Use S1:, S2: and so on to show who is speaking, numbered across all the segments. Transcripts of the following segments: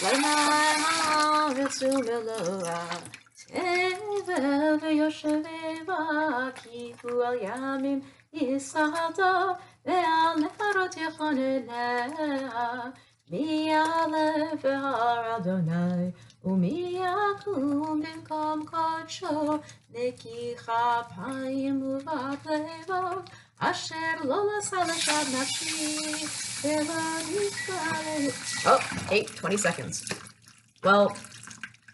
S1: לעיני הארץ ומלואה, תבל ויושבים בה, קיפו על ימים יסעדה, ועל נהרות יכוננה. מי יעלה בהר אדוני, ומי יקום במקום קודשו, נקי כפיים ובת לבב, אשר לא נשא לשד נפשי, ולא נתפלל. Oh, 20 seconds. Well,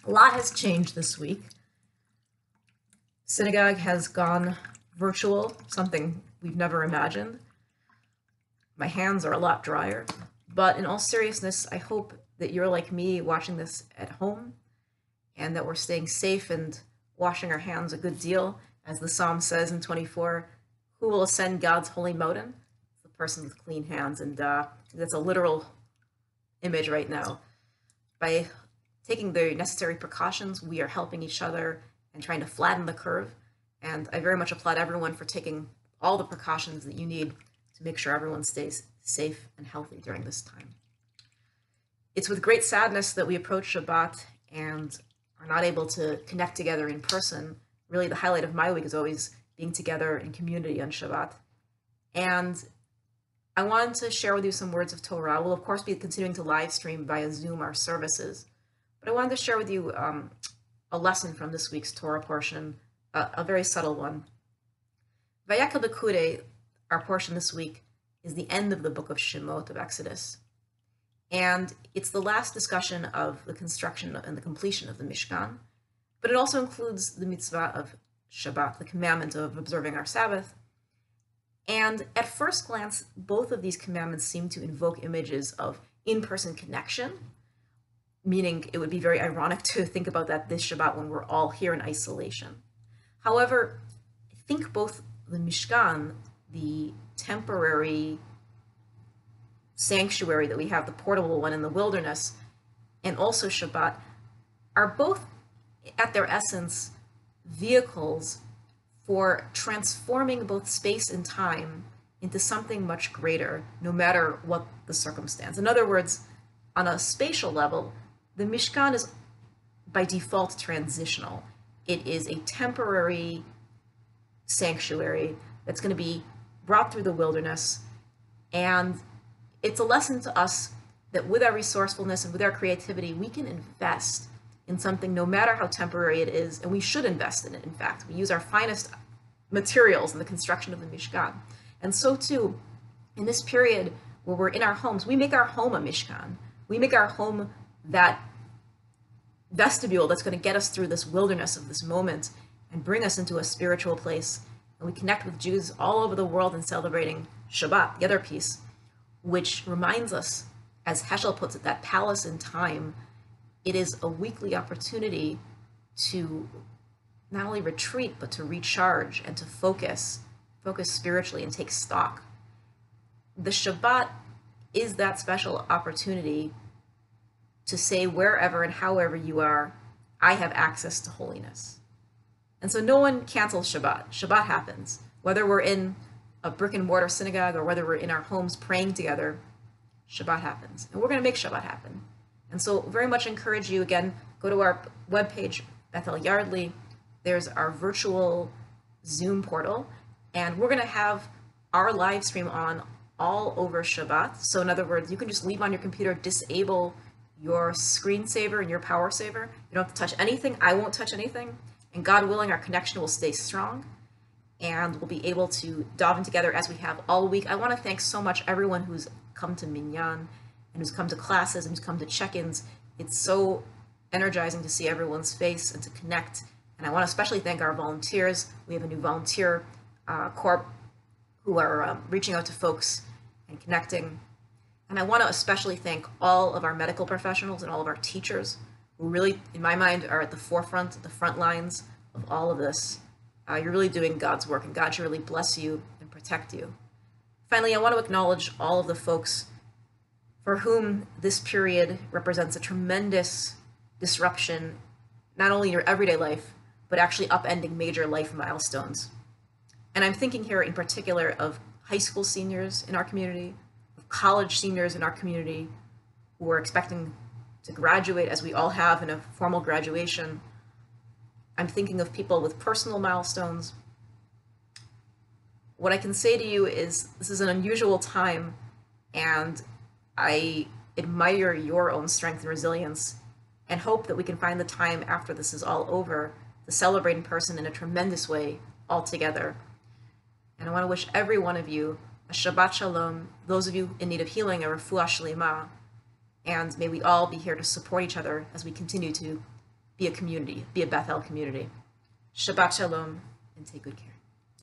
S1: a lot has changed this week. Synagogue has gone virtual, something we've never imagined. My hands are a lot drier. But in all seriousness, I hope that you're like me watching this at home and that we're staying safe and washing our hands a good deal. As the Psalm says in 24, who will ascend God's holy mountain? The person with clean hands. And that's a literal image right now. By taking the necessary precautions, we are helping each other and trying to flatten the curve. And I very much applaud everyone for taking all the precautions that you need to make sure everyone stays safe and healthy during this time. It's with great sadness that we approach Shabbat and are not able to connect together in person. Really, the highlight of my week is always being together in community on Shabbat. And I wanted to share with you some words of Torah. We'll, of course, be continuing to live stream via Zoom our services. But I wanted to share with you a lesson from this week's Torah portion, a very subtle one. VaYakhel-Pekudei, our portion this week, is the end of the book of Shemot of Exodus. And it's the last discussion of the construction and the completion of the Mishkan, but it also includes the mitzvah of Shabbat, the commandment of observing our Sabbath. And at first glance, both of these commandments seem to invoke images of in-person connection, meaning it would be very ironic to think about that this Shabbat when we're all here in isolation. However, I think both the Mishkan, the temporary sanctuary that we have, the portable one in the wilderness, and also Shabbat, are both, at their essence, vehicles for transforming both space and time into something much greater, no matter what the circumstance. In other words, on a spatial level, the Mishkan is by default transitional. It is a temporary sanctuary that's going to be brought through the wilderness, and it's a lesson to us that with our resourcefulness and with our creativity, we can invest in something no matter how temporary it is, and we should invest in it, in fact. We use our finest materials in the construction of the Mishkan. And so too, in this period where we're in our homes, we make our home a Mishkan. We make our home that vestibule that's going to get us through this wilderness of this moment and bring us into a spiritual place. And we connect with Jews all over the world in celebrating Shabbat, the other piece, which reminds us, as Heschel puts it, that palace in time. It is a weekly opportunity to not only retreat, but to recharge and to focus spiritually and take stock. The Shabbat is that special opportunity to say wherever and however you are, I have access to holiness. And so no one cancels Shabbat. Shabbat happens. Whether we're in a brick and mortar synagogue or whether we're in our homes praying together, Shabbat happens. And we're going to make Shabbat happen. And so very much encourage you, again, go to our webpage, Bethel Yardley. There's our virtual Zoom portal. And we're going to have our live stream on all over Shabbat. So in other words, you can just leave on your computer, disable your screensaver and your power saver. You don't have to touch anything. I won't touch anything. And God willing, our connection will stay strong. And we'll be able to daven together as we have all week. I want to thank so much everyone who's come to Minyan and who's come to classes and who's come to check-ins. It's so energizing to see everyone's face and to connect. And I want to especially thank our volunteers. We have a new volunteer corps who are reaching out to folks and connecting. And I want to especially thank all of our medical professionals and all of our teachers who really, in my mind, are at the forefront, the front lines of all of this. You're really doing God's work, and God should really bless you and protect you. Finally, I want to acknowledge all of the folks for whom this period represents a tremendous disruption, not only in your everyday life, but actually upending major life milestones. And I'm thinking here in particular of high school seniors in our community, of college seniors in our community who are expecting to graduate, as we all have in a formal graduation. I'm thinking of people with personal milestones. What I can say to you is this is an unusual time, and I admire your own strength and resilience, and hope that we can find the time after this is all over to celebrate in person in a tremendous way all together. And I want to wish every one of you a Shabbat Shalom, those of you in need of healing, a refuah shlema, and may we all be here to support each other as we continue to be a community, be a Bethel community. Shabbat Shalom, and take good care.